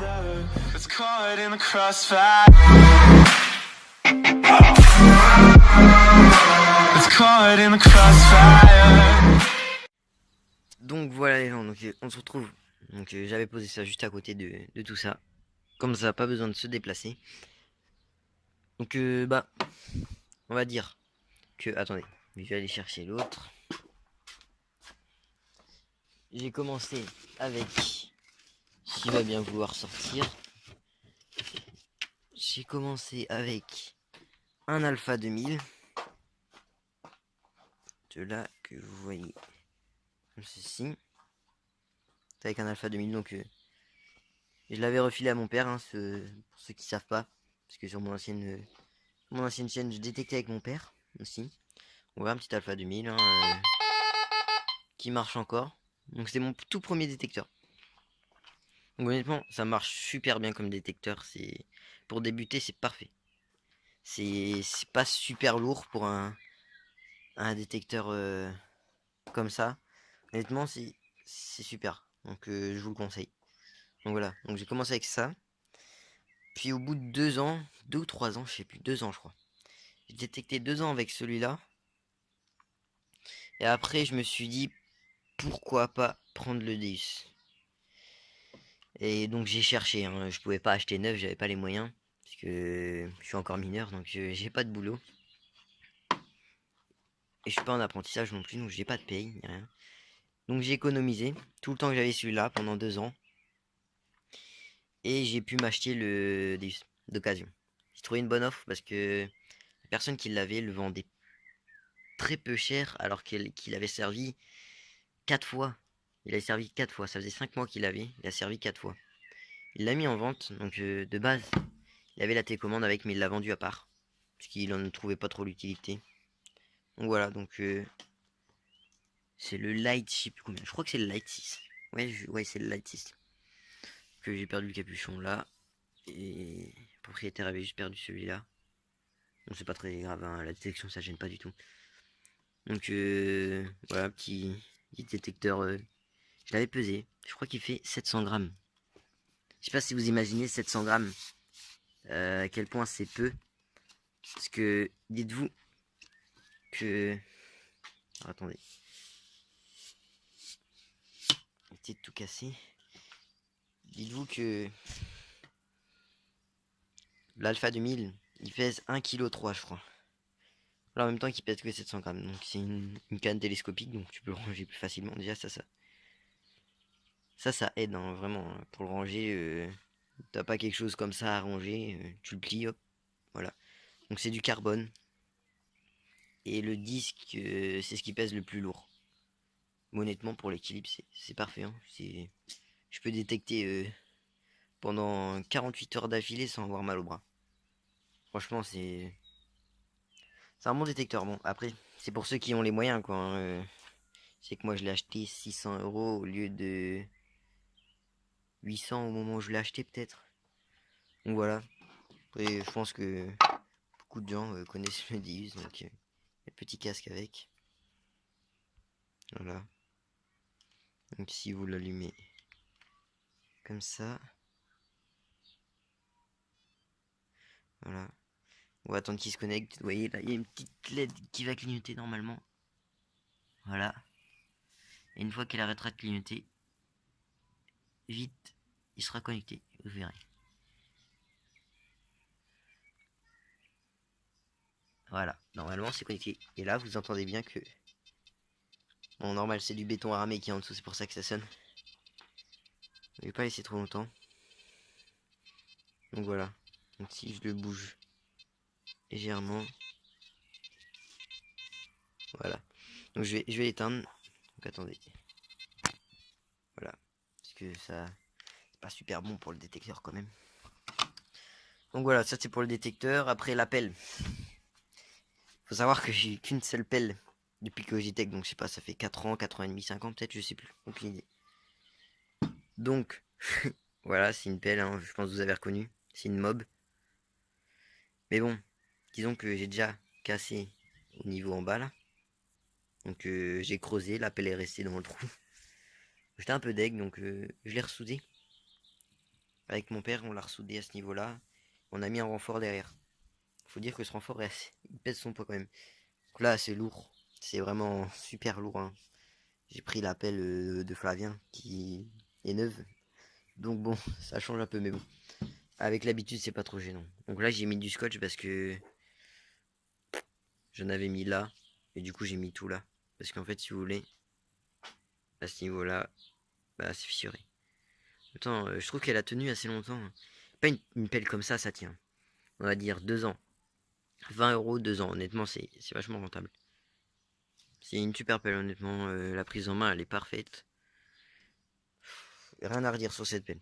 It's caught in the crossfire. It's caught in the crossfire. Donc voilà les gens, donc on se retrouve. Donc j'avais posé ça juste à côté de tout ça. Comme ça, pas besoin de se déplacer. Donc bah, on va dire que... Attendez, je vais aller chercher l'autre. J'ai commencé avec... S'il va bien vouloir sortir. J'ai commencé avec un Alpha 2000. De là que vous voyez comme ceci. C'est avec un Alpha 2000, donc je l'avais refilé à mon père, hein, pour ceux qui savent pas. Parce que sur mon ancienne chaîne, je détectais avec mon père aussi. On voit un petit Alpha 2000 hein, qui marche encore. Donc c'est mon tout premier détecteur. Donc honnêtement, ça marche super bien comme détecteur. C'est pour débuter, c'est parfait. C'est pas super lourd pour un détecteur comme ça. Honnêtement, c'est super. Donc je vous le conseille. Donc voilà. Donc j'ai commencé avec ça. Puis au bout de 2 ans, 2 ou 3 ans, je sais plus, 2 ans je crois. J'ai détecté 2 ans avec celui-là. Et après, je me suis dit, pourquoi pas prendre le Deus. Et donc j'ai cherché, hein. Je pouvais pas acheter neuf, j'avais pas les moyens. Parce que je suis encore mineur, donc j'ai pas de boulot. Et je suis pas en apprentissage non plus, donc j'ai pas de paye, ni rien. Donc j'ai économisé tout le temps que j'avais celui-là pendant 2 ans. Et j'ai pu m'acheter le Deus d'occasion. J'ai trouvé une bonne offre parce que la personne qui l'avait le vendait très peu cher alors qu'il avait servi 4 fois. Il avait servi 4 fois, ça faisait 5 mois qu'il avait, il a servi 4 fois. Il l'a mis en vente, donc de base, il avait la télécommande avec, mais il l'a vendu à part. Parce qu'il en trouvait pas trop l'utilité. Donc voilà, donc c'est le Light, je sais plus combien, je crois que c'est le Light 6. Ouais, c'est le Light 6. Que j'ai perdu le capuchon là. Et le propriétaire avait juste perdu celui-là. Bon, c'est pas très grave, hein, la détection ça gêne pas du tout. Donc voilà, petit détecteur. Je l'avais pesé, je crois qu'il fait 700 grammes. Je sais pas si vous imaginez 700 grammes. À quel point c'est peu. Parce que dites-vous que... Alors, attendez. Évitez de tout casser. Dites-vous que l'Alpha 2000, il pèse 1,3 kg je crois. Là, en même temps qu'il pèse que 700 grammes. Donc c'est une canne télescopique, donc tu peux le ranger plus facilement. Déjà ça aide hein, vraiment hein, pour le ranger. T'as pas quelque chose comme ça à ranger, tu le plies, hop, voilà. Donc c'est du carbone. Et le disque, c'est ce qui pèse le plus lourd. Mais honnêtement, pour l'équilibre, c'est parfait. Hein. Je peux détecter pendant 48 heures d'affilée sans avoir mal au bras. Franchement, c'est un bon détecteur. Bon, après, c'est pour ceux qui ont les moyens, quoi. Hein. C'est que moi, je l'ai acheté 600 € au lieu de 800 au moment où je l'ai acheté, peut-être. Donc voilà. Après, je pense que beaucoup de gens connaissent le Deus, donc le petit casque avec. Voilà. Donc si vous l'allumez comme ça, voilà. On va attendre qu'il se connecte. Vous voyez là, il y a une petite LED qui va clignoter normalement. Voilà. Et une fois qu'elle arrêtera de clignoter, vite, il sera connecté. Vous verrez. Voilà. Normalement, c'est connecté. Et là, vous entendez bien que... Bon, normal, c'est du béton armé qui est en dessous. C'est pour ça que ça sonne. Je vais pas laisser trop longtemps. Donc voilà. Donc si je le bouge légèrement. Voilà. Donc je vais l'éteindre. Donc attendez. Voilà. Parce que ça... c'est pas super bon pour le détecteur quand même. Donc voilà, ça c'est pour le détecteur. Après l'appel. Faut savoir que j'ai qu'une seule pelle depuis que Logitech. Donc je sais pas, ça fait 4 ans, 4 ans et demi, 5 ans peut-être, je sais plus. Aucune idée. Donc, voilà, c'est une pelle, hein, je pense que vous avez reconnu. C'est une mob. Mais bon, disons que j'ai déjà cassé au niveau en bas là. Donc j'ai creusé, la pelle est restée dans le trou. J'étais un peu deg, donc je l'ai ressoudé. Avec mon père, on l'a ressoudé à ce niveau-là. On a mis un renfort derrière. Faut dire que ce renfort, il pèse son poids quand même. Donc là, c'est lourd. C'est vraiment super lourd, hein. J'ai pris la pelle de Flavien qui est neuve. Donc bon, ça change un peu, mais bon. Avec l'habitude, c'est pas trop gênant. Donc là, j'ai mis du scotch parce que j'en avais mis là. Et du coup, j'ai mis tout là. Parce qu'en fait, si vous voulez, à ce niveau-là, bah, c'est fissuré. Attends, je trouve qu'elle a tenu assez longtemps. Pas une pelle comme ça tient. On va dire 2 ans. 20 euros, 2 ans. Honnêtement, c'est vachement rentable. C'est une super pelle, honnêtement. La prise en main, elle est parfaite. Rien à redire sur cette pelle.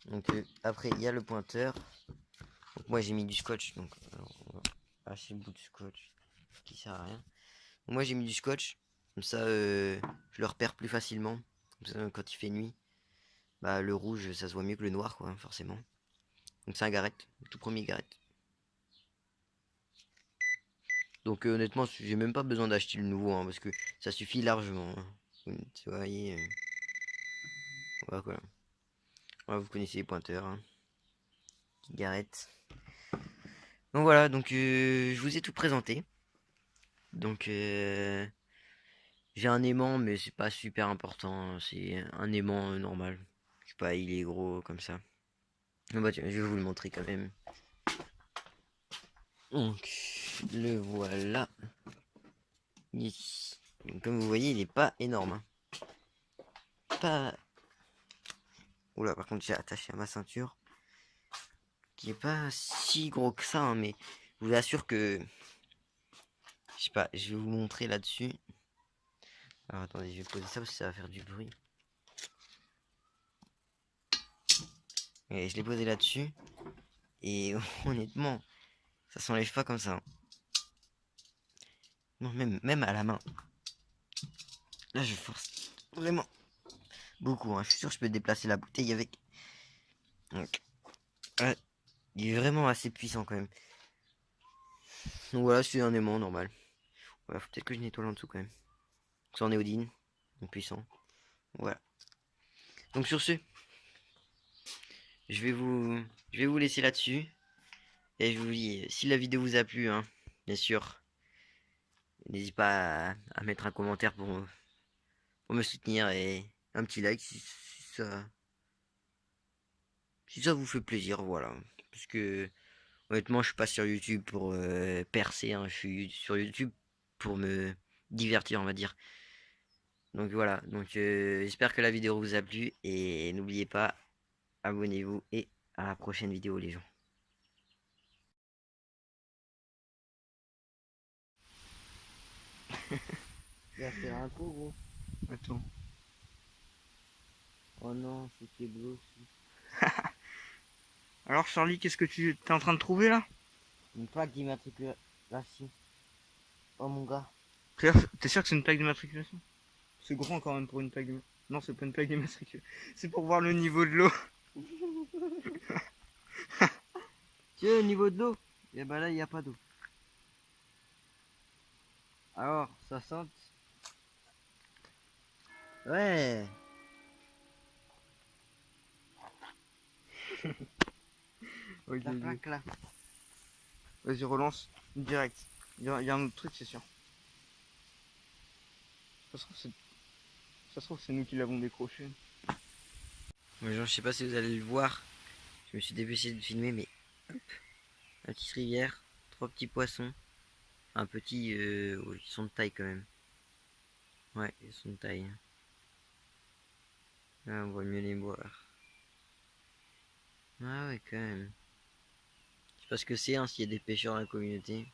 Donc après, il y a le pointeur. Donc moi, j'ai mis du scotch. Donc on va arracher le bout de scotch qui sert à rien. Donc, moi, j'ai mis du scotch. Comme ça, je le repère plus facilement. Comme ça, quand il fait nuit, bah, le rouge, ça se voit mieux que le noir, quoi, forcément. Donc c'est un Garrett, le tout premier Garrett. Donc honnêtement, j'ai même pas besoin d'acheter le nouveau, hein, parce que ça suffit largement, hein. Vous voyez, voilà quoi. Voilà, vous connaissez les pointeurs, hein. Garrett. Donc voilà, donc je vous ai tout présenté. Donc j'ai un aimant, mais c'est pas super important, hein. C'est un aimant normal. Je sais pas, il est gros comme ça. Bah tiens, je vais vous le montrer quand même. Donc le voilà. Ici. Donc, comme vous voyez, il est pas énorme, hein. Pas. Oula, par contre, j'ai attaché à ma ceinture. Qui est pas si gros que ça, hein, mais je vous assure que. Je sais pas, je vais vous montrer là-dessus. Alors attendez, je vais poser ça parce que ça va faire du bruit. Et je l'ai posé là-dessus. Et honnêtement, ça s'enlève pas comme ça, hein. Non, même à la main. Là, je force vraiment beaucoup, hein. Je suis sûr que je peux déplacer la bouteille avec. Donc, ouais, il est vraiment assez puissant quand même. Donc voilà, c'est un aimant normal. Voilà, faut peut-être que je nettoie en dessous quand même. C'est en néodyne, donc puissant. Voilà. Donc sur ce, je vais vous laisser là-dessus. Et je vous dis, si la vidéo vous a plu, hein, bien sûr, n'hésitez pas à mettre un commentaire pour me soutenir et un petit like si ça vous fait plaisir, voilà. Parce que honnêtement, je suis pas sur YouTube pour percer, hein, je suis sur YouTube pour me divertir, on va dire. Donc voilà, donc j'espère que la vidéo vous a plu et n'oubliez pas, abonnez-vous et à la prochaine vidéo les gens. Tu vas faire un coup gros. Attends. Oh non, c'est bleu. Alors Charlie, qu'est-ce que tu es en train de trouver là? Une plaque d'immatriculation. Oh mon gars. T'es sûr que c'est une plaque d'immatriculation? C'est grand quand même pour une plaque d'immatriculation. Non, c'est pas une plaque d'immatriculation. C'est pour voir le niveau de l'eau. Tu veux au niveau de l'eau? Et ben là il n'y a pas d'eau. Alors, ça sent. Ouais. Ok, La ok. plaque là. Vas-y, relance direct. Il y a un autre truc, c'est sûr. Ça se trouve, c'est nous qui l'avons décroché. Ouais, genre, je sais pas si vous allez le voir. Je me suis dépêché de filmer, mais hop, la petite rivière, 3 petits poissons, un petit, oh, ils sont de taille quand même. Ouais, ils sont de taille. Là, on voit mieux les boire. Ah ouais, quand même. Je sais pas ce que c'est, hein, s'il y a des pêcheurs dans la communauté.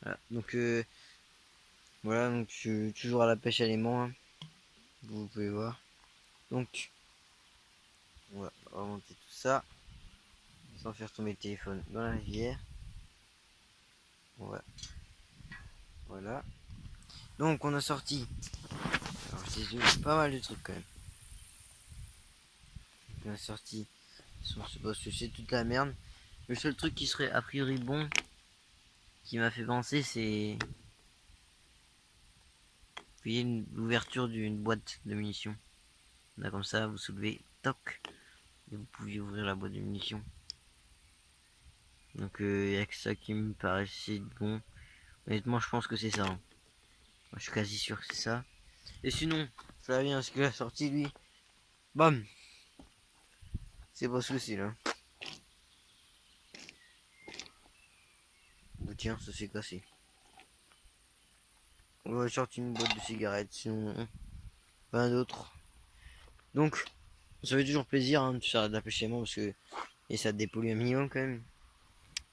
Voilà, donc voilà, donc je suis toujours à la pêche à l'aimant, hein. Vous pouvez voir. Donc, on va remonter tout ça sans faire tomber le téléphone dans la rivière. Voilà. Donc, on a sorti. Alors, je désolé, pas mal de trucs quand même. On a sorti. Parce que c'est toute la merde. Le seul truc qui serait a priori bon, qui m'a fait penser, c'est voyez l'ouverture d'une boîte de munitions. Là comme ça, vous soulevez, toc, et vous pouvez ouvrir la boîte de munitions. Donc il y a que ça qui me paraissait bon. Honnêtement, je pense que c'est ça. Hein. Moi, je suis quasi sûr que c'est ça. Et sinon, ça va bien ce qu'il a sorti lui. Bam. C'est pas souci là. Oh, tiens, ça s'est cassé. On va sortir une boîte de cigarettes, sinon pas d'autre. Donc, ça fait toujours plaisir hein, de faire de la pêche chez moi parce que et ça dépollue un minimum quand même.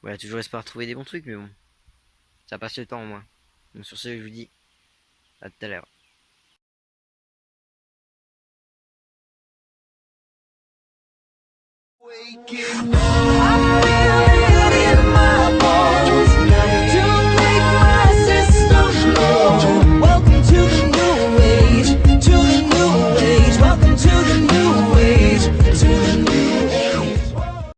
Voilà, toujours espoir de trouver des bons trucs, mais bon, ça passe le temps au moins. Donc sur ce, je vous dis à tout à l'heure. Waking up.